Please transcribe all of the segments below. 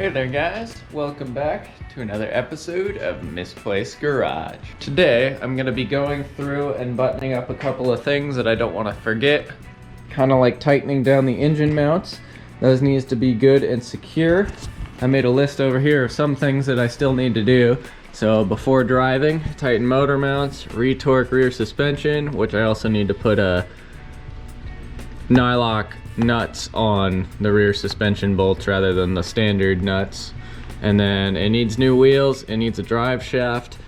Hey there guys, welcome back to another episode of Misplaced Garage. Today I'm going to be going through and buttoning up a couple of things that I don't want to forget. Kind of like tightening down the engine mounts. Those needs to be good and secure. I made a list over here of some things that I still need to do. So before driving, tighten motor mounts, re-torque rear suspension, which I also need to put a nylock nuts on the rear suspension bolts rather than the standard nuts. And then it needs new wheels, it needs a drive shaft,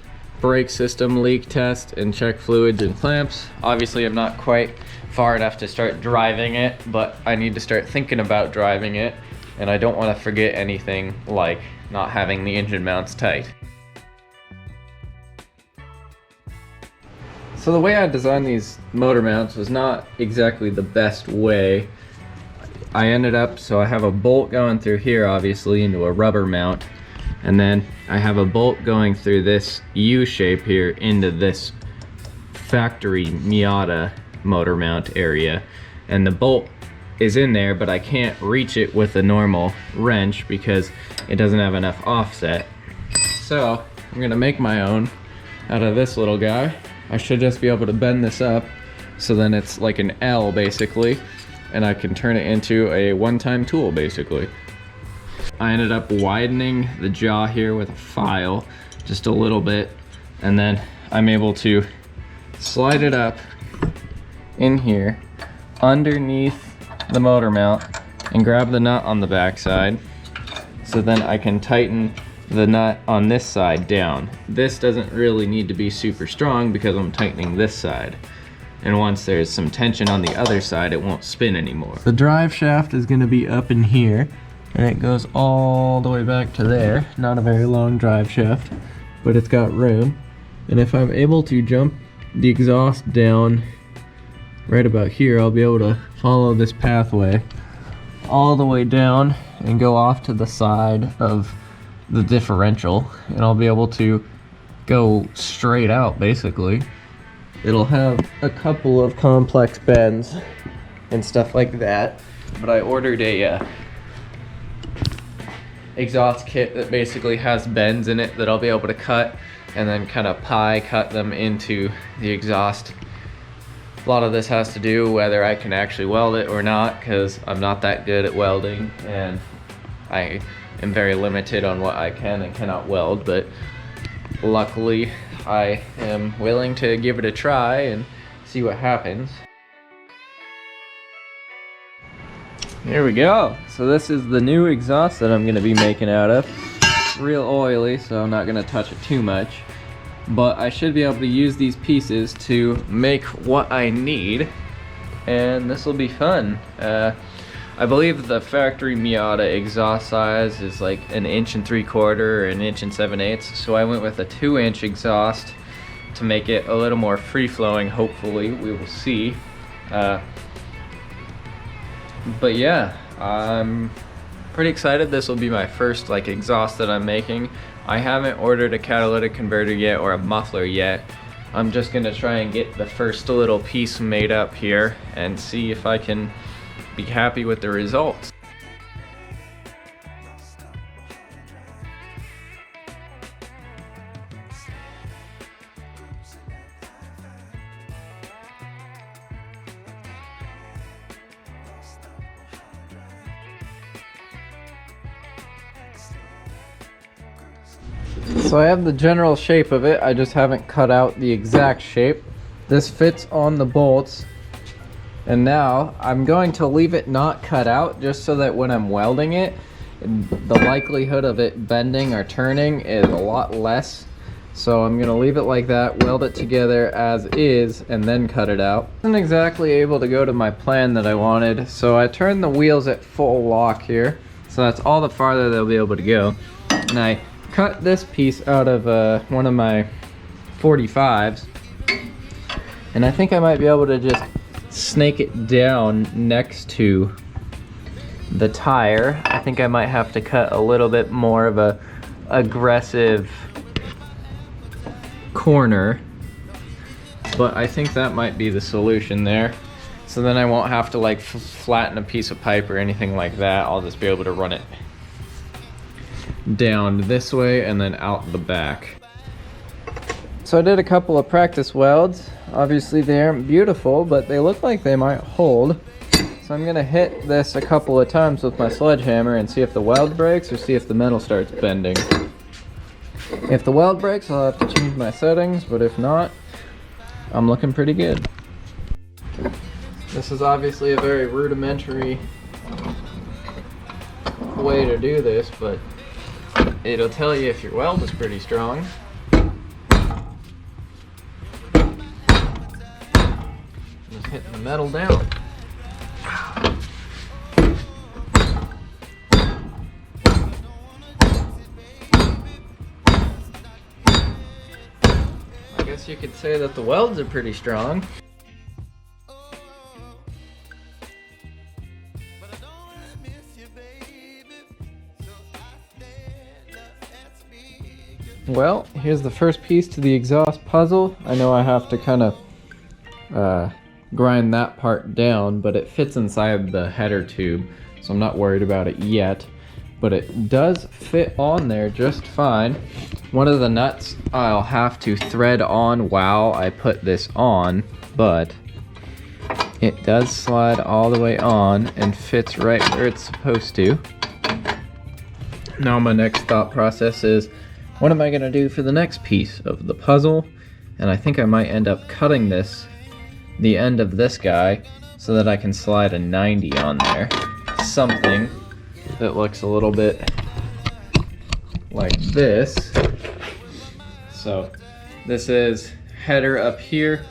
brake system leak test, and check fluids and clamps. Obviously I'm not quite far enough to start driving it, but I need to start thinking about driving it, and I don't want to forget anything like not having the engine mounts tight. So the way I designed these motor mounts was not exactly the best way. I ended up, so I have a bolt going through here obviously into a rubber mount, and then I have a bolt going through this U shape here into this factory Miata motor mount area, and the bolt is in there but I can't reach it with a normal wrench because it doesn't have enough offset. So I'm gonna make my own out of this little guy. I should just be able to bend this up so then it's like an L basically, and I can turn it into a one-time tool basically. I ended up widening the jaw here with a file just a little bit, and then I'm able to slide it up in here underneath the motor mount and grab the nut on the back side, so then I can tighten the nut on this side down. This doesn't really need to be super strong because I'm tightening this side. And once there's some tension on the other side, it won't spin anymore. The drive shaft is gonna be up in here, and it goes all the way back to there. Not a very long drive shaft, but it's got room. And if I'm able to jump the exhaust down right about here, I'll be able to follow this pathway all the way down and go off to the side of the differential, and I'll be able to go straight out basically. It'll have a couple of complex bends and stuff like that, but I ordered a exhaust kit that basically has bends in it that I'll be able to cut and then kind of pie cut them into the exhaust. A lot of this has to do whether I can actually weld it or not, because I'm not that good at welding and I am very limited on what I can and cannot weld, but luckily I am willing to give it a try and see what happens. Here we go. So this is the new exhaust that I'm going to be making out of. It's real oily, so I'm not going to touch it too much, but I should be able to use these pieces to make what I need, and this will be fun. I believe the factory Miata exhaust size is like 1 3/4 or 1 7/8, so I went with a 2-inch exhaust to make it a little more free-flowing. Hopefully, we will see. But yeah, I'm pretty excited. This will be my first like exhaust that I'm making. I haven't ordered a catalytic converter yet or a muffler yet. I'm just gonna try and get the first little piece made up here and see if I can be happy with the results. So I have the general shape of it, I just haven't cut out the exact shape. This fits on the bolts. And now I'm going to leave it not cut out just so that when I'm welding it, the likelihood of it bending or turning is a lot less. So I'm gonna leave it like that, weld it together as is, and then cut it out. I wasn't exactly able to go to my plan that I wanted, so I turned the wheels at full lock here. So that's all the farther they'll be able to go. And I cut this piece out of one of my 45s. And I think I might be able to just snake it down next to the tire. I think I might have to cut a little bit more of a aggressive corner, but I think that might be the solution there. So then I won't have to like flatten a piece of pipe or anything like that. I'll just be able to run it down this way and then out the back. So I did a couple of practice welds. Obviously they aren't beautiful, but they look like they might hold. So I'm gonna hit this a couple of times with my sledgehammer and see if the weld breaks or see if the metal starts bending. If the weld breaks, I'll have to change my settings, but if not, I'm looking pretty good. This is obviously a very rudimentary way to do this, but it'll tell you if your weld is pretty strong. Just hitting the metal down. I guess you could say that the welds are pretty strong. Well, here's the first piece to the exhaust puzzle. I know I have to kind of grind that part down, but it fits inside the header tube, so I'm not worried about it yet. But it does fit on there just fine. One of the nuts I'll have to thread on while I put this on, but it does slide all the way on and fits right where it's supposed to. Now my next thought process is, what am I gonna do for the next piece of the puzzle? And I think I might end up cutting the end of this guy, so that I can slide a 90 on there. Something that looks a little bit like this. So this is header up here.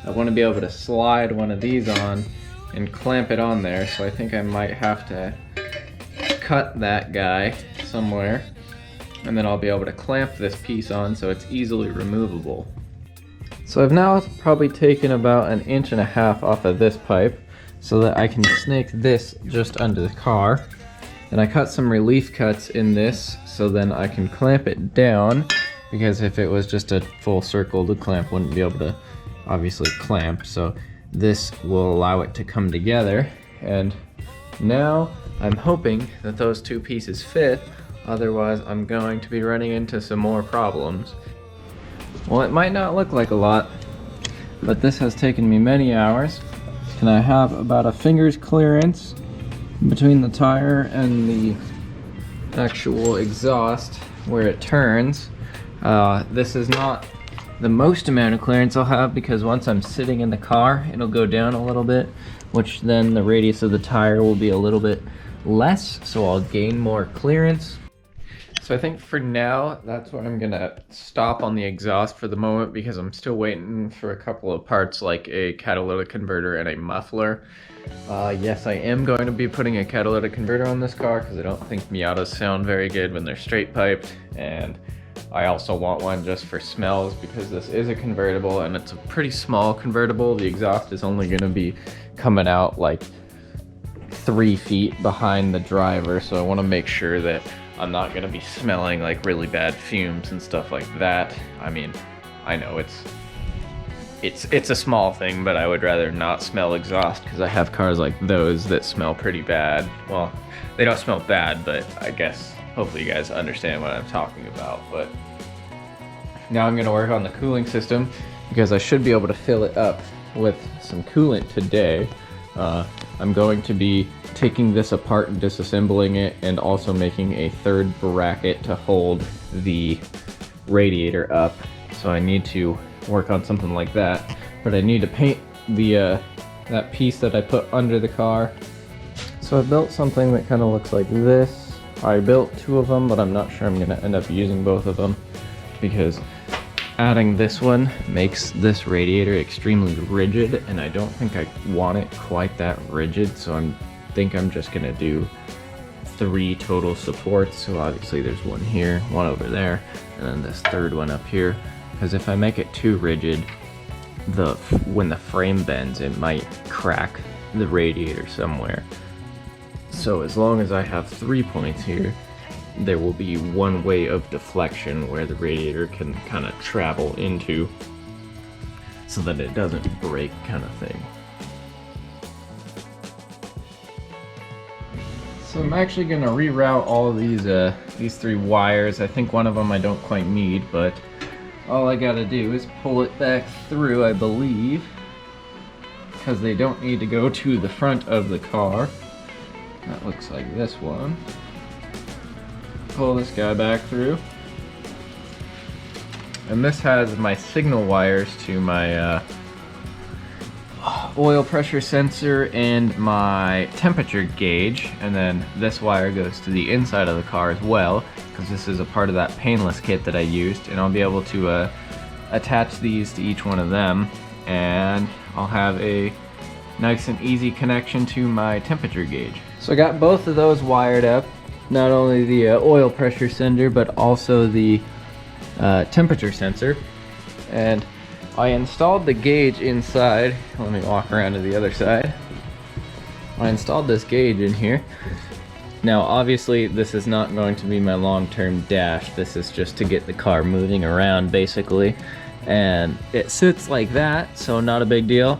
I want to be able to slide one of these on and clamp it on there, so I think I might have to cut that guy somewhere, and then I'll be able to clamp this piece on so it's easily removable. So I've now probably taken about 1.5 inches off of this pipe so that I can snake this just under the car. And I cut some relief cuts in this so then I can clamp it down, because if it was just a full circle, the clamp wouldn't be able to obviously clamp. So this will allow it to come together. And now I'm hoping that those two pieces fit, otherwise I'm going to be running into some more problems. Well, it might not look like a lot, but this has taken me many hours, and I have about a finger's clearance between the tire and the actual exhaust where it turns. This is not the most amount of clearance I'll have, because once I'm sitting in the car, it'll go down a little bit, which then the radius of the tire will be a little bit less, so I'll gain more clearance. So I think for now, that's where I'm gonna stop on the exhaust for the moment, because I'm still waiting for a couple of parts like a catalytic converter and a muffler. Yes, I am going to be putting a catalytic converter on this car, because I don't think Miatas sound very good when they're straight piped, and I also want one just for smells, because this is a convertible and it's a pretty small convertible. The exhaust is only gonna be coming out like 3 feet behind the driver, so I want to make sure that I'm not going to be smelling like really bad fumes and stuff like that. I mean, I know it's a small thing, but I would rather not smell exhaust, because I have cars like those that smell pretty bad. Well, they don't smell bad, but I guess hopefully you guys understand what I'm talking about. But now I'm going to work on the cooling system, because I should be able to fill it up with some coolant today. I'm going to be taking this apart and disassembling it, and also making a third bracket to hold the radiator up. So I need to work on something like that, but I need to paint the that piece that I put under the car. So I built something that kind of looks like this. I built 2 of them, but I'm not sure I'm going to end up using both of them, because adding this one makes this radiator extremely rigid, and I don't think I want it quite that rigid, so I think I'm just gonna do 3 total supports. So obviously there's one here, one over there, and then this third one up here, because if I make it too rigid, when the frame bends, it might crack the radiator somewhere. So as long as I have 3 points here, there will be one way of deflection where the radiator can kind of travel into, so that it doesn't break, kind of thing. So I'm actually gonna reroute all of these 3 wires. I think one of them I don't quite need, but all I gotta do is pull it back through, I believe, because they don't need to go to the front of the car. That looks like this one. Pull this guy back through. And this has my signal wires to my oil pressure sensor and my temperature gauge, and then this wire goes to the inside of the car as well, because this is a part of that painless kit that I used, and I'll be able to attach these to each one of them, and I'll have a nice and easy connection to my temperature gauge. So I got both of those wired up, not only the oil pressure sensor but also the temperature sensor, and I installed the gauge inside. Let me walk around to the other side. I installed this gauge in here. Now obviously this is not going to be my long-term dash. This is just to get the car moving around basically. And it sits like that, so not a big deal.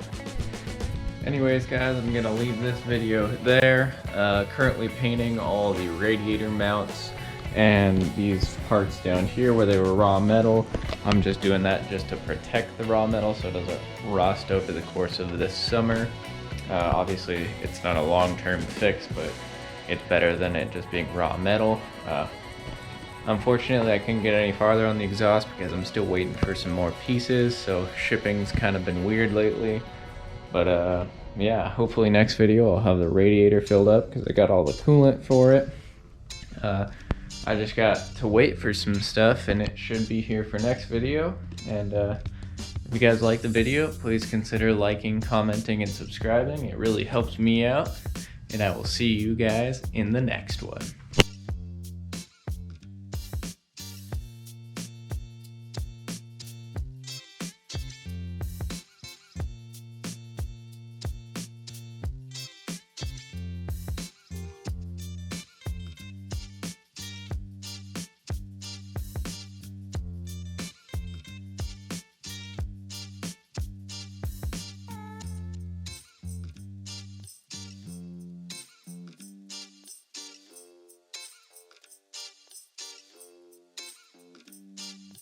Anyways guys, I'm gonna leave this video there. Currently painting all the radiator mounts and these parts down here where they were raw metal. I'm just doing that just to protect the raw metal so it doesn't rust over the course of this summer. Obviously it's not a long-term fix, but it's better than it just being raw metal. Unfortunately I couldn't get any farther on the exhaust because I'm still waiting for some more pieces, so shipping's kind of been weird lately. But yeah, hopefully next video I'll have the radiator filled up because I got all the coolant for it. I just got to wait for some stuff and it should be here for next video. And if you guys like the video, please consider liking, commenting, and subscribing. It really helps me out. And I will see you guys in the next one.